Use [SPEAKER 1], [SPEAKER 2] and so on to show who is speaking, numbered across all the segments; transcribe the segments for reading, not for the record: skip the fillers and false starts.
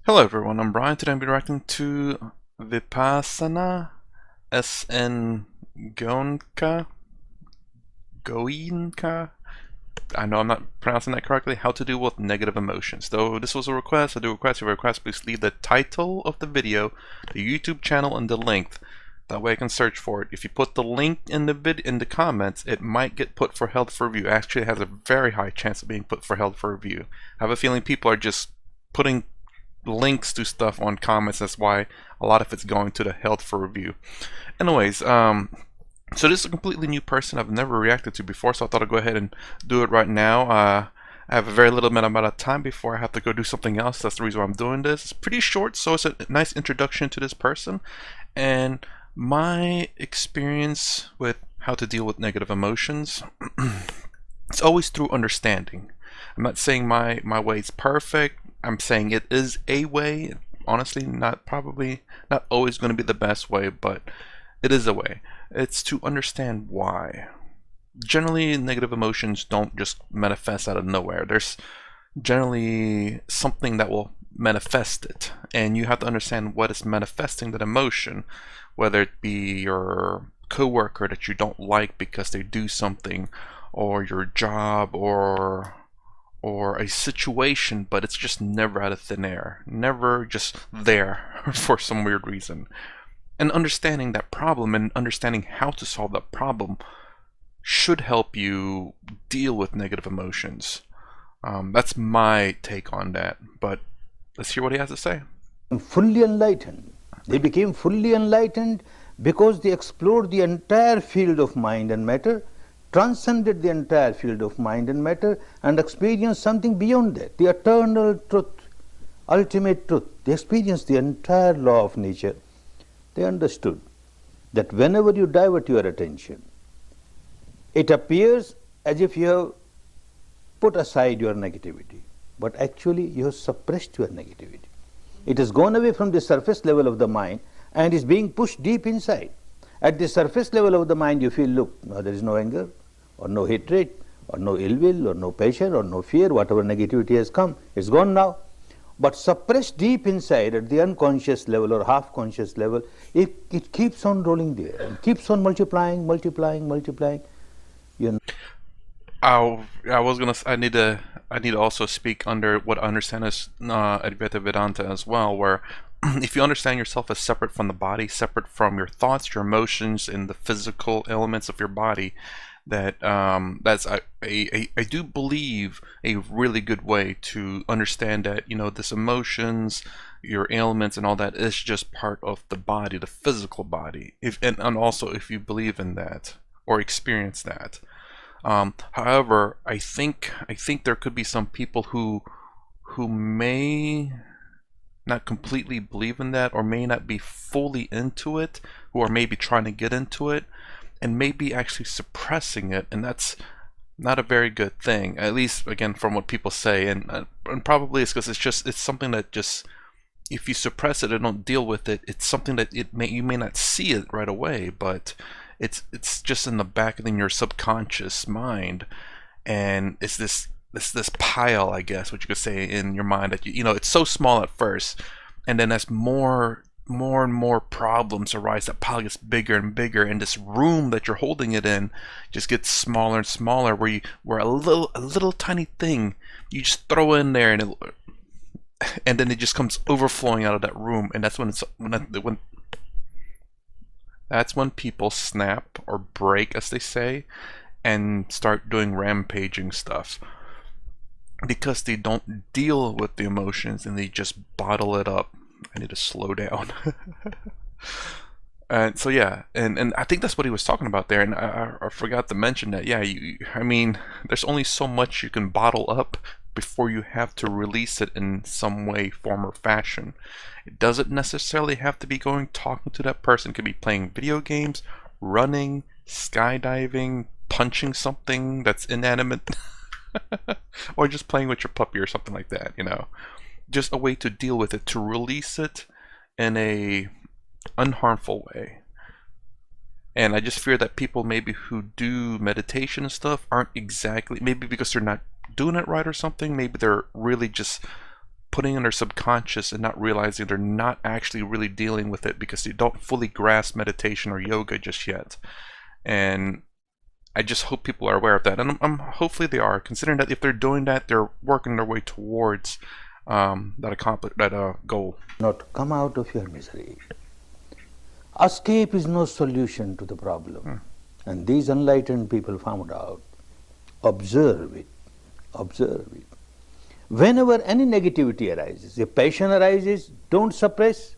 [SPEAKER 1] Hello everyone, I'm Brian. Today I'm reacting to Vipassana SN Goenka. Goenka. I know I'm not pronouncing that correctly. How to deal with negative emotions. Though this was a request, I do request. If you have a request, please leave the title of the video, the YouTube channel, and the link. That way I can search for it. If you put the link in the comments, it might get put for held for review. Actually, it has a very high chance of being put for held for review. I have a feeling people are just putting links to stuff on comments. That's why a lot of it's going to the held for review. Anyways, so this is a completely new person I've never reacted to before, so I thought I'd go ahead and do it right now. I have a very little amount of time before I have to go do something else. That's the reason why I'm doing this. It's pretty short, so it's a nice introduction to this person and my experience with how to deal with negative emotions. It's always through understanding. I'm not saying my way is perfect. I'm saying it is a way. Honestly, probably not always going to be the best way, but it is a way. It's to understand why. Generally, negative emotions don't just manifest out of nowhere. There's generally something that will manifest it, and you have to understand what is manifesting that emotion, whether it be your coworker that you don't like because they do something, or your job, or a situation, but it's just never out of thin air, never just there for some weird reason. And understanding that problem and understanding how to solve that problem should help you deal with negative emotions. That's my take on that, but let's hear what he has to say.
[SPEAKER 2] Fully enlightened. They became fully enlightened because they explored the entire field of mind and matter, transcended the entire field of mind and matter, and experienced something beyond that, the eternal truth, ultimate truth. They experienced the entire law of nature. They understood that whenever you divert your attention, it appears as if you have put aside your negativity, but actually you have suppressed your negativity. It has gone away from the surface level of the mind and is being pushed deep inside. At the surface level of the mind, you feel, look, now there is no anger, or no hatred, or no ill will, or no pressure, or no fear. Whatever negativity has come, it's gone now. But suppressed deep inside at the unconscious level or half-conscious level, it keeps on rolling there and keeps on multiplying, multiplying, multiplying. You know.
[SPEAKER 1] I was gonna. I need to also speak under what I understand as Advaita Vedanta as well, where if you understand yourself as separate from the body, separate from your thoughts, your emotions, and the physical elements of your body, that that's I do believe a really good way to understand that, you know, this emotions, your ailments, and all that is just part of the body, the physical body. If and also if you believe in that or experience that. However, I think there could be some people who may not completely believe in that, or may not be fully into it, who are maybe trying to get into it, and maybe actually suppressing it, and that's not a very good thing. At least, again, from what people say, and probably it's because it's something that just, if you suppress it and don't deal with it, it's something that you may not see it right away, but it's just in the back of your subconscious mind, and it's this pile, I guess, what you could say, in your mind that you know it's so small at first, and then as more and more problems arise, that pile gets bigger and bigger, and this room that you're holding it in just gets smaller and smaller, where a little tiny thing you just throw in there, and then it just comes overflowing out of that room, and that's when people snap or break, as they say, and start doing rampaging stuff, because they don't deal with the emotions and they just bottle it up. I need to slow down. And so yeah, and I think that's what he was talking about there, and I forgot to mention that, yeah, I mean, there's only so much you can bottle up before you have to release it in some way, form, or fashion. It doesn't necessarily have to be talking to that person. It could be playing video games, running, skydiving, punching something that's inanimate, or just playing with your puppy or something like that, you know. Just a way to deal with it, to release it in a unharmful way. And I just fear that people maybe who do meditation and stuff aren't exactly, maybe because they're not doing it right or something, maybe they're really just putting in their subconscious and not realizing they're not actually really dealing with it because they don't fully grasp meditation or yoga just yet. And I just hope people are aware of that, and hopefully they are, considering that if they're doing that, they're working their way towards that goal.
[SPEAKER 2] Not come out of your misery. Escape is no solution to the problem. And these enlightened people found out. Observe it. Observe it. Whenever any negativity arises, a passion arises, don't suppress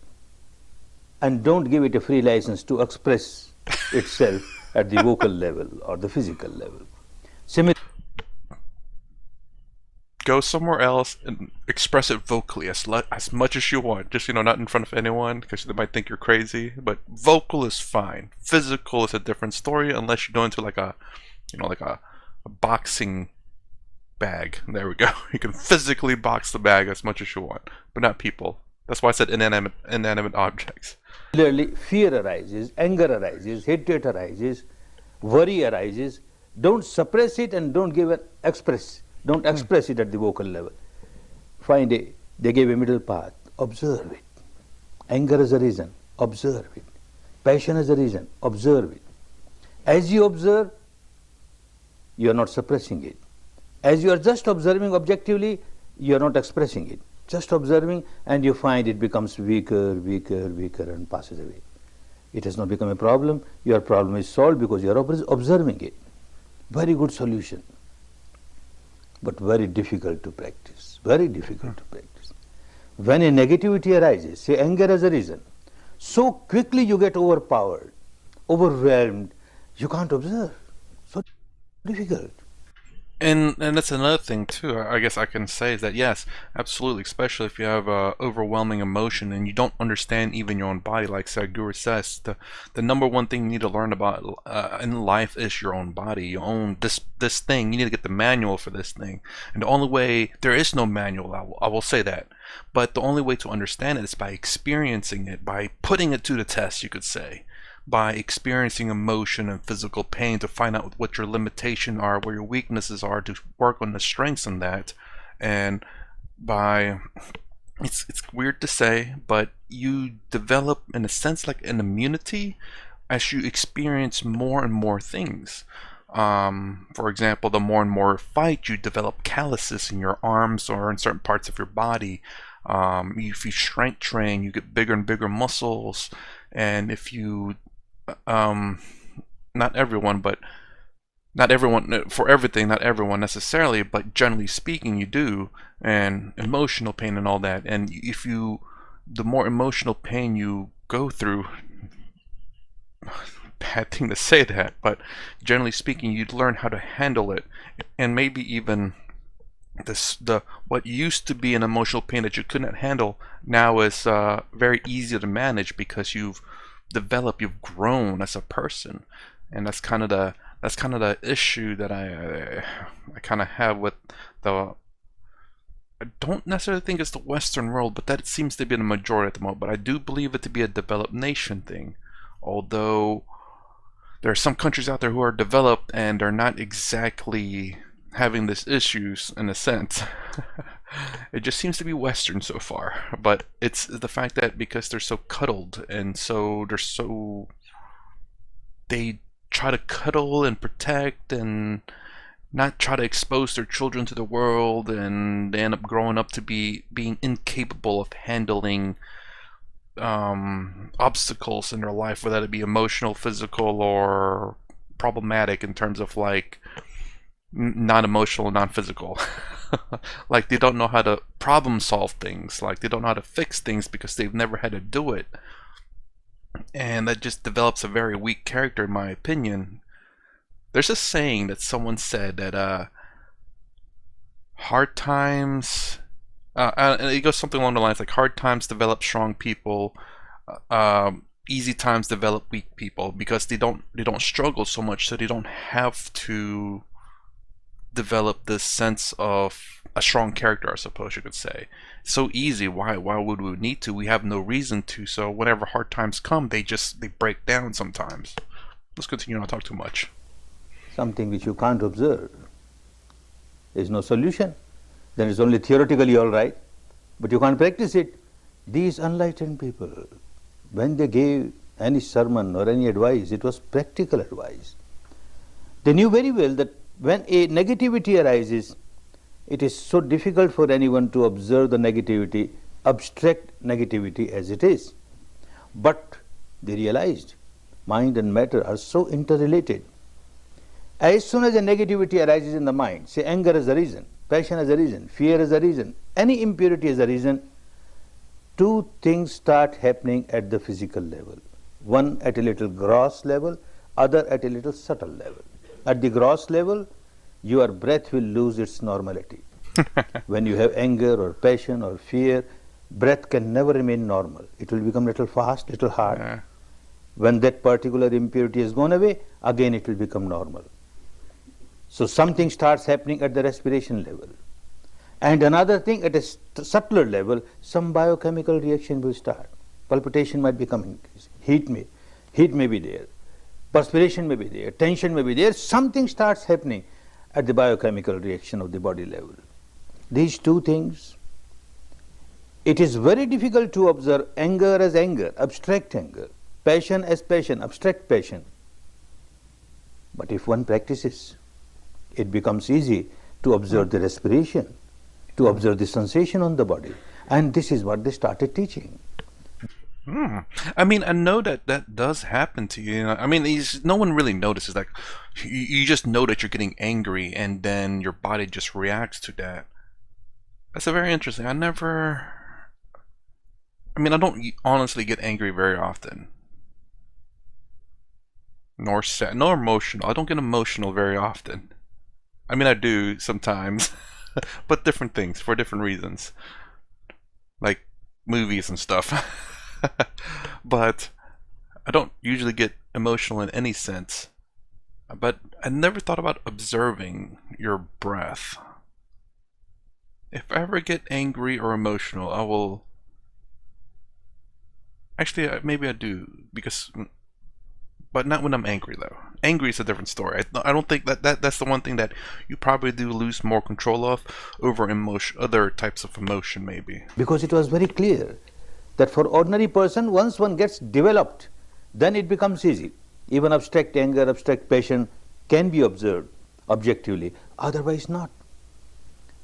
[SPEAKER 2] and don't give it a free license to express itself at the vocal level or the physical level.
[SPEAKER 1] Go somewhere else and express it vocally as much as you want. Just, not in front of anyone because they might think you're crazy. But vocal is fine. Physical is a different story unless you go into like a boxing bag. There we go. You can physically box the bag as much as you want, but not people. That's why I said inanimate objects.
[SPEAKER 2] Similarly, fear arises, anger arises, hatred arises, worry arises. Don't suppress it and don't give it express. Don't express it at the vocal level. They gave a middle path. Observe it. Anger is a reason. Observe it. Passion is a reason. Observe it. As you observe, you are not suppressing it. As you are just observing objectively, you are not expressing it. Just observing, and you find it becomes weaker, weaker, weaker, and passes away. It has not become a problem. Your problem is solved because you are observing it. Very good solution, but very difficult to practice. Very difficult to practice. When a negativity arises, say anger as a reason, so quickly you get overpowered, overwhelmed, you can't observe. So difficult.
[SPEAKER 1] And that's another thing too, I guess I can say, is that yes, absolutely, especially if you have overwhelming emotion and you don't understand even your own body. Like Sadhguru says, the number one thing you need to learn about in life is your own body, your own this thing. You need to get the manual for this thing, and the only way, there is no manual, I will say that, but the only way to understand it is by experiencing it, by putting it to the test, you could say, by experiencing emotion and physical pain to find out what your limitations are, where your weaknesses are, to work on the strengths in that. And it's weird to say, but you develop, in a sense, like an immunity as you experience more and more things. For example, the more and more fight, you develop calluses in your arms or in certain parts of your body. If you strength train, you get bigger and bigger muscles. And if you not everyone for everything, not everyone necessarily, but generally speaking, you do. And emotional pain and all that, and the more emotional pain you go through, bad thing to say that, but generally speaking, you'd learn how to handle it. And maybe even what used to be an emotional pain that you couldn't handle now is very easy to manage because you've grown as a person. And that's kind of the issue that I kind of have with I don't necessarily think it's the Western world, but that seems to be the majority at the moment. But I do believe it to be a developed nation thing, although there are some countries out there who are developed and they're not exactly having these issues in a sense. It just seems to be Western so far, but it's the fact that because they're so cuddled and they try to cuddle and protect and not try to expose their children to the world, and they end up growing up to being incapable of handling obstacles in their life, whether it be emotional, physical, or problematic in terms of like non-emotional, non-physical. Like they don't know how to problem solve things, like they don't know how to fix things because they've never had to do it, and that just develops a very weak character, in my opinion. There's a saying that someone said that hard times, and it goes something along the lines like hard times develop strong people, easy times develop weak people, because they don't struggle so much, so they don't have to develop this sense of a strong character, I suppose you could say. It's so easy. Why would we need to? We have no reason to. So whenever hard times come, they break down sometimes. Let's continue, not talk too much.
[SPEAKER 2] Something which you can't observe. There is no solution. Then it's only theoretically all right. but you can't practice it. These enlightened people, when they gave any sermon or any advice, it was practical advice. They knew very well that when a negativity arises, it is so difficult for anyone to observe the negativity, abstract negativity as it is. But they realized mind and matter are so interrelated. As soon as a negativity arises in the mind, say anger as a reason, passion as a reason, fear as a reason, any impurity as a reason, two things start happening at the physical level. One at a little gross level, other at a little subtle level. At the gross level, your breath will lose its normality. When you have anger or passion or fear, breath can never remain normal. It will become little fast, little hard.
[SPEAKER 1] Yeah.
[SPEAKER 2] When that particular impurity has gone away, again it will become normal. So something starts happening at the respiration level. And another thing at a subtler level, some biochemical reaction will start. Palpitation might become increased. Heat may be there. Perspiration may be there. Tension may be there. Something starts happening at the biochemical reaction of the body level. These two things, it is very difficult to observe anger as anger, abstract anger, passion as passion, abstract passion. But if one practices, it becomes easy to observe the respiration, to observe the sensation on the body. And this is what they started teaching.
[SPEAKER 1] I mean, I know that that does happen to you. I mean, no one really notices. Like, you just know that you're getting angry, and then your body just reacts to that. That's a very interesting. I don't honestly get angry very often. Nor sad, nor emotional. I don't get emotional very often. I mean, I do sometimes, but different things for different reasons, like movies and stuff. But I don't usually get emotional in any sense. But I never thought about observing your breath. If I ever get angry or emotional, I will. Actually, maybe I do, but not when I'm angry, though. Angry is a different story. I don't think that's the one thing that you probably do lose more control of over other types of emotion, maybe.
[SPEAKER 2] Because it was very clear that for ordinary person, once one gets developed, then it becomes easy. Even abstract anger, abstract passion can be observed objectively, otherwise not.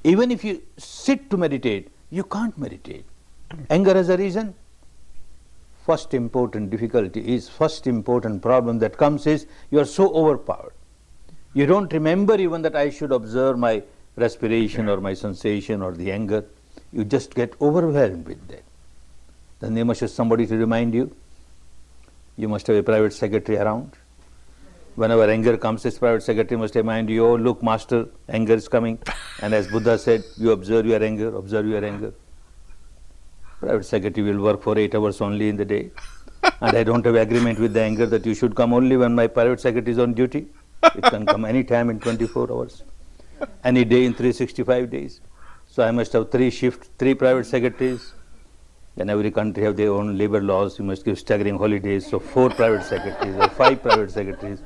[SPEAKER 2] Even if you sit to meditate, you can't meditate. Anger as a reason. First important problem that comes is you are so overpowered. You don't remember even that I should observe my respiration or my sensation or the anger. You just get overwhelmed with that. Then there must be somebody to remind you. You must have a private secretary around. Whenever anger comes, this private secretary must remind you, oh, look, master, anger is coming. And as Buddha said, you observe your anger, observe your anger. Private secretary will work for 8 hours only in the day. And I don't have agreement with the anger that you should come only when my private secretary is on duty. It can come any time in 24 hours. Any day in 365 days. So I must have 3 shifts, 3 private secretaries. Then every country have their own labor laws. You must give staggering holidays. So 4 private secretaries or 5 private secretaries.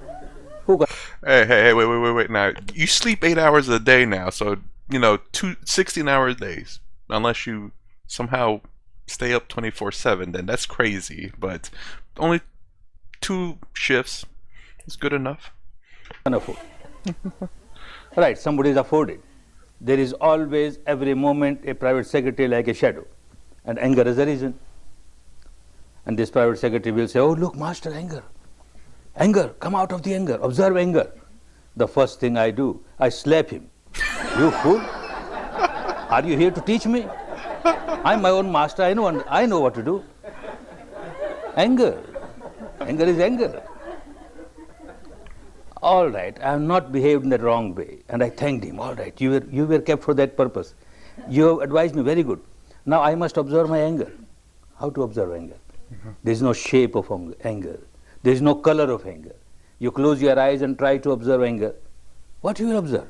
[SPEAKER 1] Hey, wait. Now, you sleep 8 hours a day now. So, 16-hour days. Unless you somehow stay up 24/7, then that's crazy. But only 2 shifts is good enough.
[SPEAKER 2] Afford. Right, somebody is afforded. There is always, every moment, a private secretary like a shadow. And anger is a reason. And this private secretary will say, oh, look, master, anger. Anger, come out of the anger, observe anger. The first thing I do, I slap him. You fool. Are you here to teach me? I'm my own master, I know what to do. Anger. Anger is anger. All right, I have not behaved in the wrong way. And I thanked him. All right, you were kept for that purpose. You have advised me very good. Now I must observe my anger. How to observe anger? There is no shape of anger. There is no color of anger. You close your eyes and try to observe anger. What you will observe?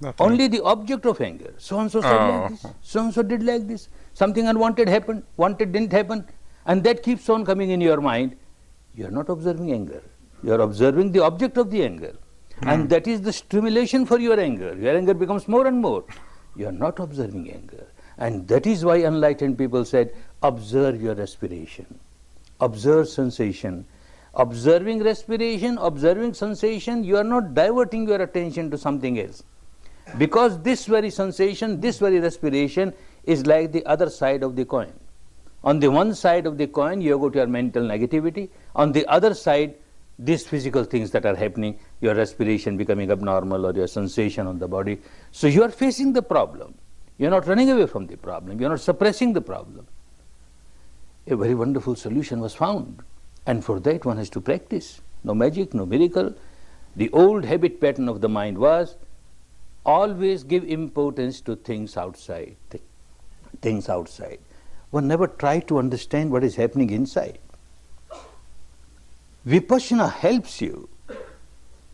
[SPEAKER 1] Nothing.
[SPEAKER 2] Only the object of anger. So-and-so said like this. So-and-so did like this. Something unwanted happened. Wanted didn't happen. And that keeps on coming in your mind. You are not observing anger. You are observing the object of the anger. And that is the stimulation for your anger. Your anger becomes more and more. You are not observing anger. And that is why enlightened people said, observe your respiration, observe sensation. Observing respiration, observing sensation, you are not diverting your attention to something else. Because this very sensation, this very respiration is like the other side of the coin. On the one side of the coin, you go to your mental negativity. On the other side, these physical things that are happening, your respiration becoming abnormal or your sensation on the body. So you are facing the problem. You are not running away from the problem. You are not suppressing the problem. A very wonderful solution was found. And for that one has to practice. No magic, no miracle. The old habit pattern of the mind was always give importance to things outside. Things outside. One never tried to understand what is happening inside. Vipassana helps you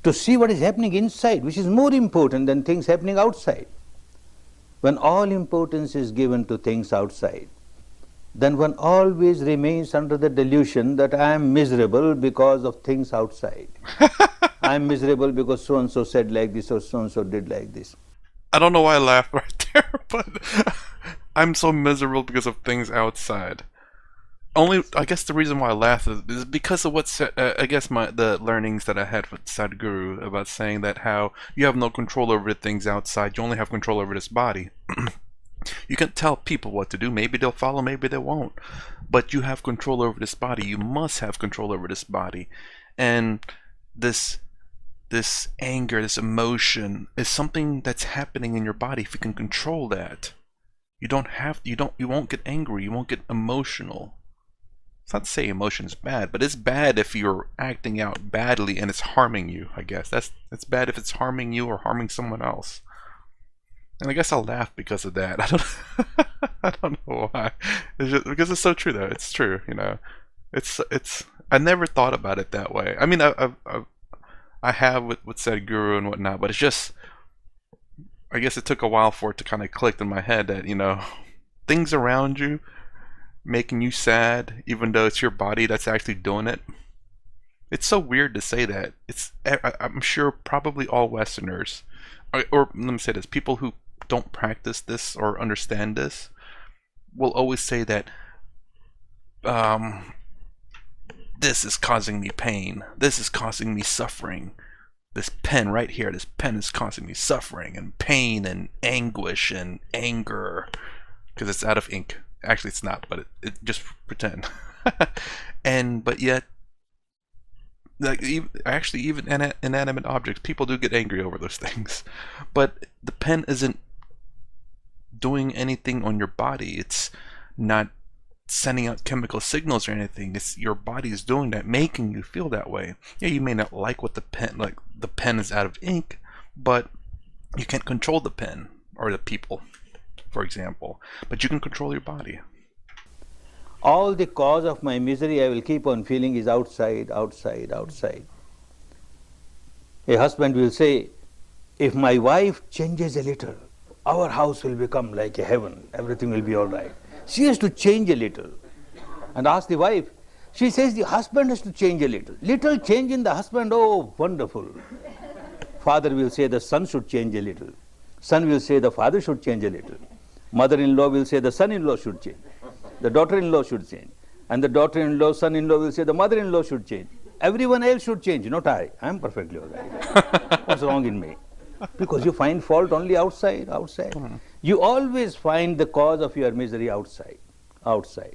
[SPEAKER 2] to see what is happening inside, which is more important than things happening outside. When all importance is given to things outside, then one always remains under the delusion that I am miserable because of things outside. I am miserable because so-and-so said like this or so-and-so did like this.
[SPEAKER 1] I don't know why I laughed right there, but I'm so miserable because of things outside. Only, I guess the reason why I laughed is because of what I guess the learnings that I had with Sadhguru about saying that how you have no control over the things outside, you only have control over this body. You can tell people what to do. Maybe they'll follow, maybe they won't. But you have control over this body. You must have control over this body. And this anger, this emotion is something that's happening in your body. If you can control that, you won't get angry, you won't get emotional. It's not to say emotion is bad, but it's bad if you're acting out badly and it's harming you, I guess. It's bad if it's harming you or harming someone else. And I guess I'll laugh because of that. I don't know why. It's just because it's so true though. It's true, you know. It's I never thought about it that way. I mean, I have with Sadhguru and whatnot, but it's just, I guess it took a while for it to kind of click in my head that, you know, things around you making you sad, even though it's your body that's actually doing it. It's so weird to say that. I'm sure probably all Westerners, or let me say this, people who don't practice this or understand this will always say that this is causing me pain, this is causing me suffering, this pen right here, this pen is causing me suffering and pain and anguish and anger because it's out of ink. Actually it's not, but it just pretend. But yet, like, even inanimate objects, people do get angry over those things. But the pen isn't doing anything on your body. It's not sending out chemical signals or anything. It's your body is doing that, making you feel that way. Yeah, you may not like what the pen is out of ink, but you can't control the pen or the people, for example. But you can control your body.
[SPEAKER 2] All the cause of my misery I will keep on feeling is outside, outside, outside. A husband will say, if my wife changes a little, our house will become like a heaven, everything will be all right. She has to change a little. And ask the wife, she says the husband has to change a little. Little change in the husband, oh, wonderful. Father will say the son should change a little. Son will say the father should change a little. Mother-in-law will say the son-in-law should change. The daughter-in-law should change. And the daughter-in-law, son-in-law will say the mother-in-law should change. Everyone else should change, not I. I am perfectly all right. What's wrong in me? Because you find fault only outside, outside. You always find the cause of your misery outside, outside.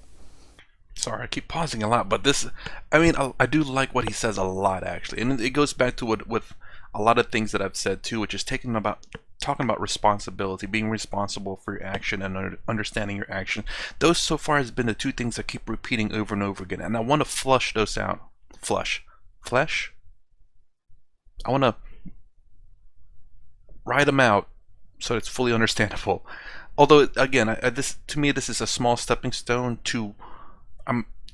[SPEAKER 1] Sorry, I keep pausing a lot, but this, I mean, I do like what he says a lot, actually. And it goes back to what with a lot of things that I've said, too, which is talking about responsibility, being responsible for your action and understanding your action. Those so far has been the two things I keep repeating over and over again. And I want to flush those out. Flesh? I want to write them out so it's fully understandable. Although, again, this to me, this is a small stepping stone to,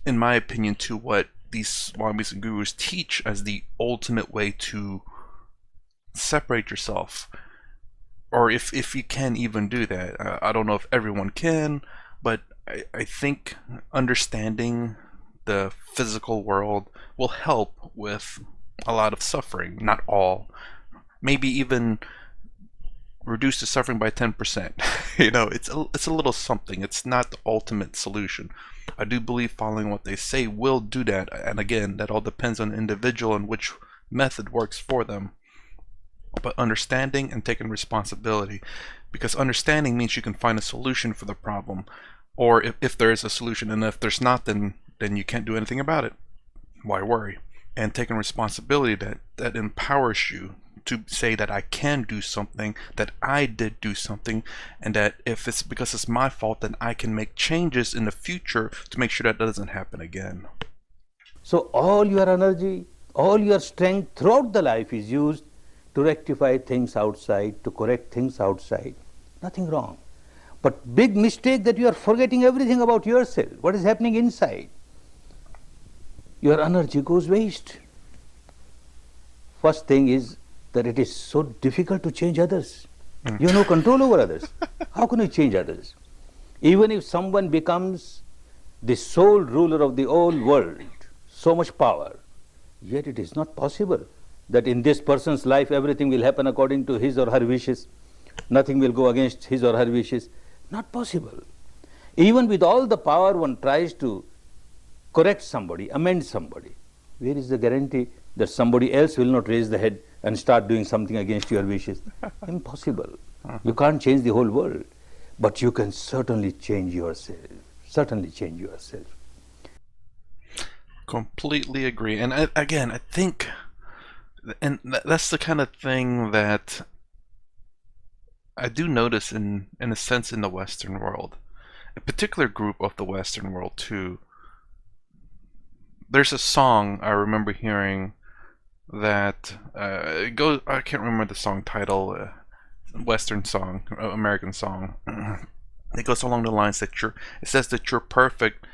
[SPEAKER 1] in my opinion, to what these swamis and gurus teach as the ultimate way to separate yourself. Or if you can even do that. I don't know if everyone can, but I think understanding the physical world will help with a lot of suffering. Not all. Maybe even reduce the suffering by 10%. You know, it's a little something. It's not the ultimate solution. I do believe following what they say will do that, and again, that all depends on the individual and which method works for them. But understanding and taking responsibility, because understanding means you can find a solution for the problem, or if there is a solution, and if there's not, then you can't do anything about it. Why worry? And taking responsibility, that empowers you to say that I can do something, that I did do something, and that if it's because it's my fault, then I can make changes in the future to make sure that doesn't happen again.
[SPEAKER 2] So all your energy, all your strength throughout the life is used to rectify things outside, to correct things outside. Nothing wrong. But big mistake that you are forgetting everything about yourself, what is happening inside. Your energy goes waste. First thing is that it is so difficult to change others. You have no control over others. How can you change others? Even if someone becomes the sole ruler of the whole world, so much power, yet it is not possible that in this person's life everything will happen according to his or her wishes. Nothing will go against his or her wishes. Not possible. Even with all the power, one tries to correct somebody, amend somebody. Where is the guarantee that somebody else will not raise the head and start doing something against your wishes? Impossible. You can't change the whole world, but you can certainly change yourself. Certainly change yourself.
[SPEAKER 1] Completely agree. And again, I think, and that's the kind of thing that I do notice in a sense in the Western world, a particular group of the Western world too. There's a song I remember hearing that it goes. I can't remember the song title. Western song, American song. It goes along the lines that it says that you're perfect,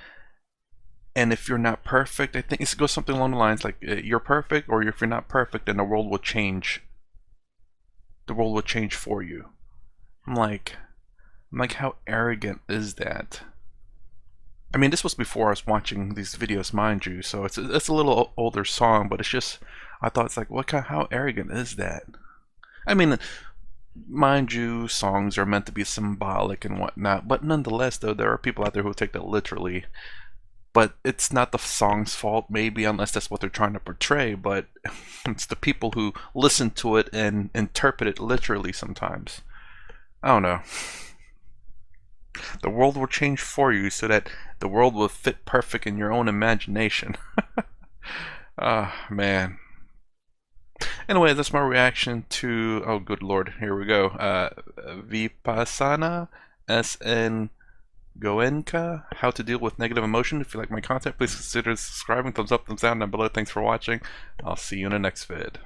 [SPEAKER 1] and if you're not perfect, I think it goes something along the lines like you're perfect, or if you're not perfect, then the world will change. The world will change for you. I'm like, how arrogant is that? I mean, this was before I was watching these videos, mind you, so it's a little older song, but it's just, I thought it's like, how arrogant is that? I mean, mind you, songs are meant to be symbolic and whatnot, but nonetheless, though, there are people out there who take that literally. But it's not the song's fault, maybe, unless that's what they're trying to portray, but it's the people who listen to it and interpret it literally sometimes. I don't know. The world will change for you so that the world will fit perfect in your own imagination. Man. Anyway, that's my reaction to, oh good lord, here we go. Vipassana SN Goenka, how to deal with negative emotion. If you like my content, please consider subscribing. Thumbs up, thumbs down down below. Thanks for watching. I'll see you in the next vid.